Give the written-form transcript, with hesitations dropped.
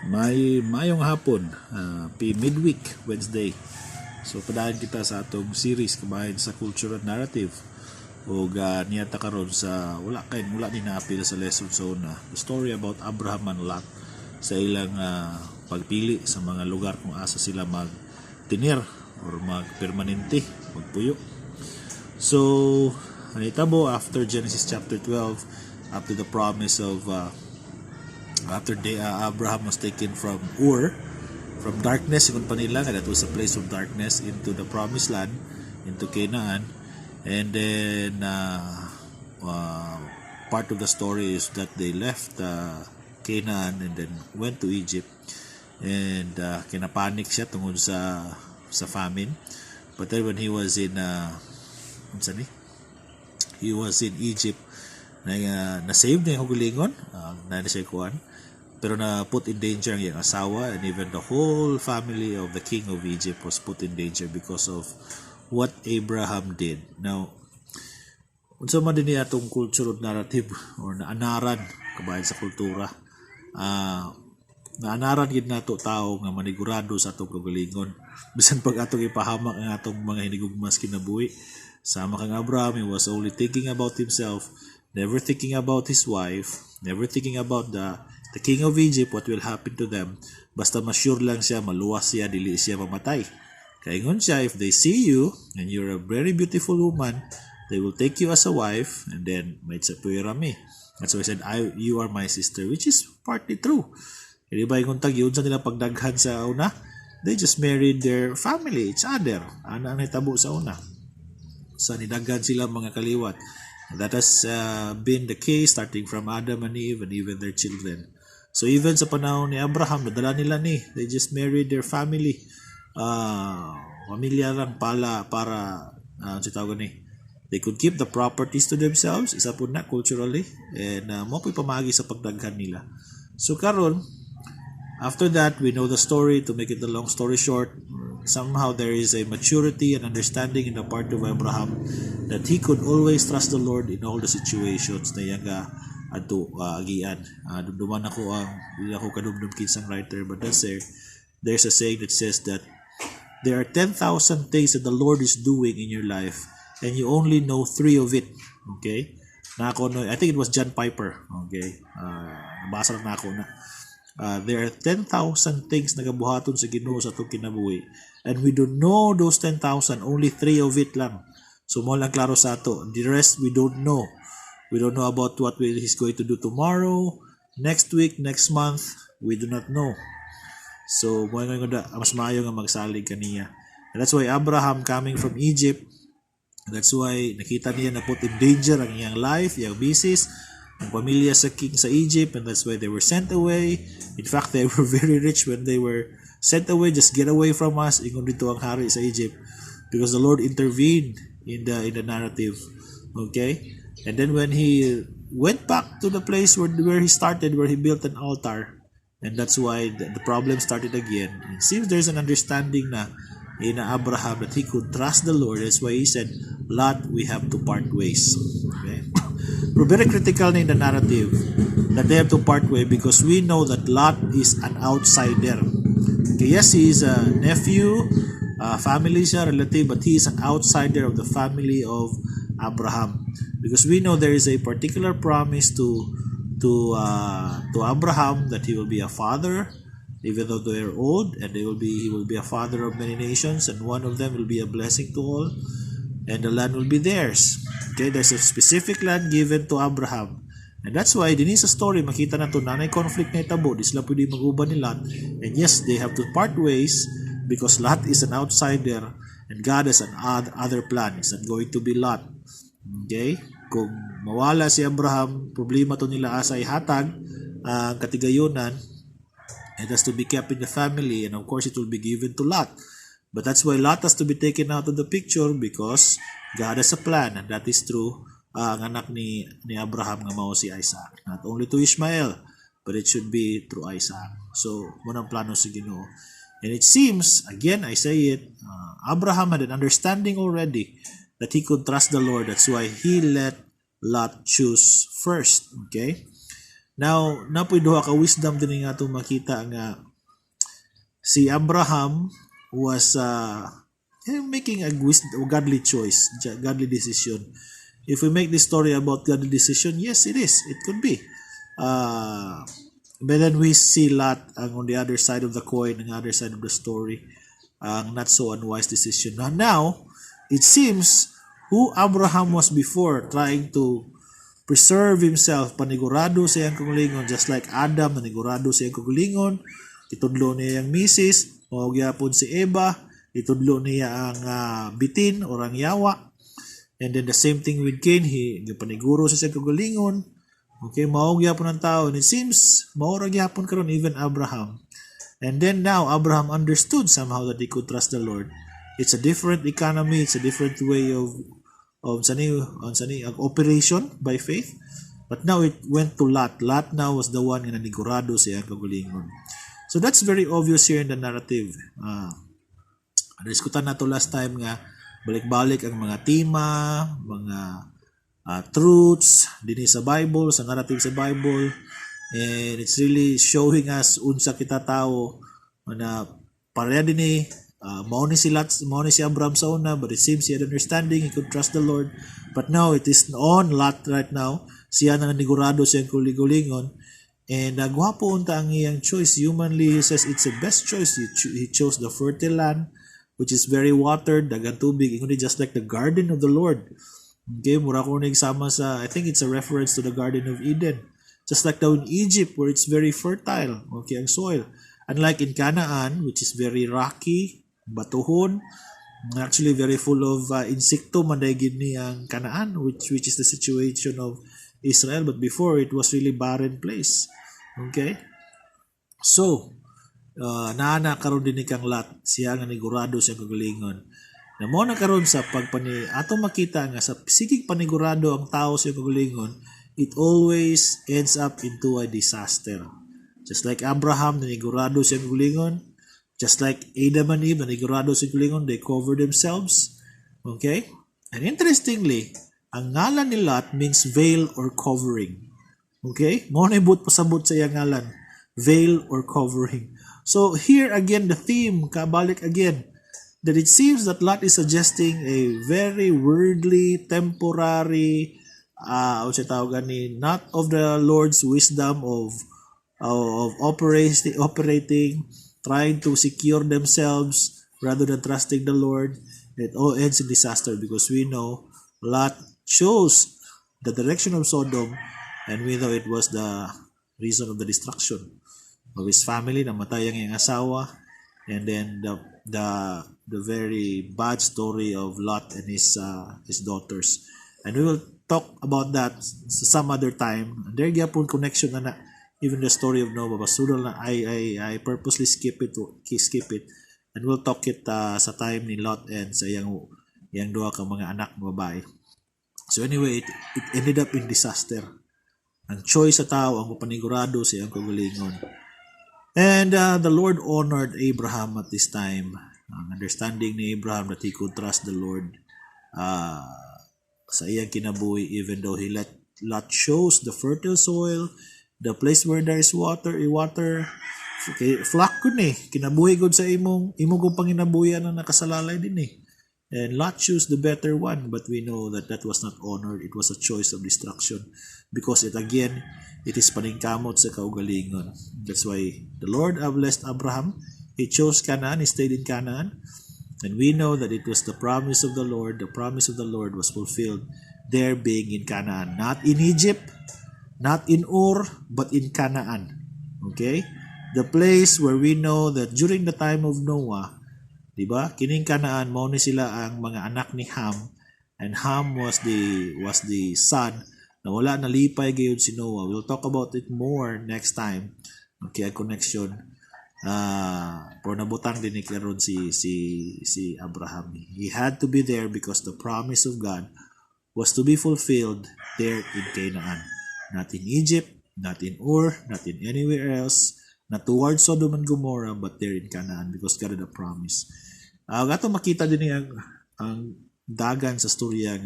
Mayong hapon, midweek, Wednesday. So padayon kita sa atong series kabahin sa cultural narrative. O niyata karon sa wala ni naapil sa lesson sa una. The story about Abraham and Lot sa ilang pagpili sa mga lugar kung asa sila magtinir or magpermanente, magpuyo. So, nahitabo after Genesis chapter 12, after the promise of after Abraham was taken from Ur, from darkness, yung panila, that was a place of darkness, into the promised land, into Canaan. And then part of the story is that they left Canaan and then went to Egypt, and kinapanik siya tungod sa famine. But then when he was in Egypt, na-save na yung hugulingon, na siya kuhan, pero na put in danger ang iyang asawa, and even the whole family of the king of Egypt was put in danger because of what Abraham did. Now, unsa man din niya itong cultural narrative or naanaran kabayan sa kultura, naanaran gid nato tao nga manigurado sa atong kagalingon bisan pag atong ipahamak ang atong mga hinigugmas kinabuhi. Sama kang Abram, he was only thinking about himself, never thinking about his wife, never thinking about the king of Egypt, what will happen to them. Basta ma-sure lang siya, maluwas siya, dili siya mamatay. Kaingon siya, if they see you and you're a very beautiful woman, they will take you as a wife, and then may tsapuira me. That's why I said, you are my sister, which is partly true. Hindi ba yung tag yun sa nila pagdaghan sa una? They just married their family, each other. Ano ang hitabo sa una? Sa nidaghan sila mga kaliwat. And that has been the case starting from Adam and Eve and even their children. So even sa panahon ni Abraham, nadala nila they just married their family. Pamilya lang para they could keep the properties to themselves, isa po na culturally, and mo po'y pamagi sa pagdaghan nila. So karon, after that, we know the story. To make it a long story short, somehow there is a maturity and understanding in the part of Abraham that he could always trust the Lord in all the situations na yaga ato agian. Dumduman ako hindi ako kadumdum kinsang writer, but there's a saying that says that there are 10,000 things that the Lord is doing in your life and you only know 3 of it. Okay? I think it was John Piper. Okay? Nabasa lang ako na. There are 10,000 things na gabuhaton sa Ginoo sa itong kinabuhi, and we don't know those 10,000, only 3 of it lang. So mo lang klaro sa ato, the rest we don't know. We don't know about what He's going to do tomorrow, next week, next month. We do not know. So mo nga mas maayo nga magsalig kaniya. And that's why Abraham coming from Egypt, that's why nakita niya na put in danger ang iyang life, iyang business, ang pamilya sa king sa Egypt, and that's why they were sent away. In fact, they were very rich when they were sent away. Just get away from us. Ingon dito ang hari sa Egypt, because the Lord intervened in the narrative. Okay, and then when he went back to the place where he started, where he built an altar, and that's why the problem started again. It seems there's an understanding na in Abraham that he could trust the Lord. That's why he said, Lot, we have to part ways. Okay. We're very critical in the narrative that they have to part way because we know that Lot is an outsider. Okay, yes, he is a nephew, family siya, relative, but he is an outsider of the family of Abraham. Because we know there is a particular promise to Abraham that he will be a father, even though they are old, and he will be a father of many nations, and one of them will be a blessing to all, and the land will be theirs. Okay, there's a specific land given to Abraham. And that's why din sa story makita na to nanay conflict na itabo, di sila pwede mag-uban ni Lot. And yes, they have to part ways because Lot is an outsider and God has an other plan. It's not going to be Lot. Okay? Kung mawala si Abraham, problema to nila asa ihatag ang katigayunan. It has to be kept in the family, and of course it will be given to Lot. But that's why Lot has to be taken out of the picture because God has a plan, and that is true. Ang anak ni Abraham nga mao si Isaac. Not only to Ishmael, but it should be through Isaac. So, munang plano sa Ginoo. And it seems, again, I say it, Abraham had an understanding already that he could trust the Lord. That's why he let Lot choose first. Okay? Now, napoy duha ka wisdom din nga itong makita nga si Abraham was making a godly choice, godly decision. If we make this story about godly decision, yes, it is. It could be. But then we see Lot on the other side of the coin, on the other side of the story, not so unwise decision. Now, it seems who Abraham was before, trying to preserve himself, panigurado sa iyang kagalingon, just like Adam, panigurado sa iyang kagalingon, itudlo niya ang misis, mahugyapon si Eva, itudlo niya ang bitin or ang yawa. And then the same thing with Cain, paniguro sa iyang kagalingon, okay, mahugyapon ang tao. And it seems, mauragyapon karon even Abraham. And then now, Abraham understood somehow that he could trust the Lord. It's a different economy, it's a different way of operation by faith. But now it went to Lot. Lot now was the one na nanigurado sa iyang kagalingon. So that's very obvious here in the narrative. Diskutan na to last time nga, balik-balik ang mga tema, mga truths din sa Bible, sa narrative sa Bible. And it's really showing us unsa kita tao na pareha din mao ni si Abram sa una, but it seems he had understanding, he could trust the Lord. But now it is on Lot right now. Siya na nanigurado siyang kuligolingon. And gwapo unta ang iyang choice. Humanly, he says it's the best choice. He chose the fertile land, which is very watered, dagang tubig, ingon just like the garden of the Lord. Okay, mura ko nagsama sa, I think it's a reference to the Garden of Eden. Just like down in Egypt, where it's very fertile, okay, ang soil. Unlike in Canaan, which is very rocky, batuhon, actually very full of insekto, mandaygin ni ang Canaan, which is the situation of Israel. But before, it was really barren place. Okay? So, naana karon din ni kang Lot, siya nga nigurado sa kagalingon. Na mo na karon sa ato makita nga sa sigig panigurado ang tao sa kagalingon, it always ends up into a disaster. Just like Abraham nanigurado sa kagalingon, just like Adam and Eve nanigurado sa kagalingon, they cover themselves. Okay? And interestingly, ang ngalan ni Lot means veil or covering. Okay? Mo na ibut pasabot sa iyang ngalan, veil or covering. So here again, the theme, kabalik again, that it seems that Lot is suggesting a very worldly, temporary, not of the Lord's wisdom of operating, trying to secure themselves rather than trusting the Lord. It all ends in disaster because we know Lot chose the direction of Sodom, and we know it was the reason of the destruction of his family, namatay ang iyang asawa, and then the very bad story of Lot and his daughters. And we will talk about that some other time. There gyapon connection na even the story of Noah. Basudol na I purposely skip it, and we'll talk it sa time ni Lot and sa iyang duha ka mga anak nga babae. So anyway, it ended up in disaster. Ang choice sa tao ang panigurado sa iyang kagalingon. And the Lord honored Abraham at this time. Understanding ni Abraham that he could trust the Lord sa iyang kinabuhi, even though Lot chose the fertile soil, the place where there is water, okay, flock good kinabuhi good sa imong kong panginabuhian na nakasalalay din And Lot chose the better one, but we know that was not honored. It was a choice of destruction because it is paningkamot sa kaugalingon. That's why the Lord blessed Abraham. He chose Canaan. He stayed in Canaan. And we know that it was the promise of the Lord. The promise of the Lord was fulfilled there being in Canaan. Not in Egypt, not in Ur, but in Canaan. Okay? The place where we know that during the time of Noah, diba? Kining Canaan, mao ni sila ang mga anak ni Ham. And Ham was the son na wala nalipay gayud si Noah. We'll talk about it more next time. Okay, a connection. Pero nabutang din ni karon si Abraham. He had to be there because the promise of God was to be fulfilled there in Canaan. Not in Egypt, not in Ur, not in anywhere else, not towards Sodom and Gomorrah, but there in Canaan because God had a promise. Gato makita din ang dagan sa storya nga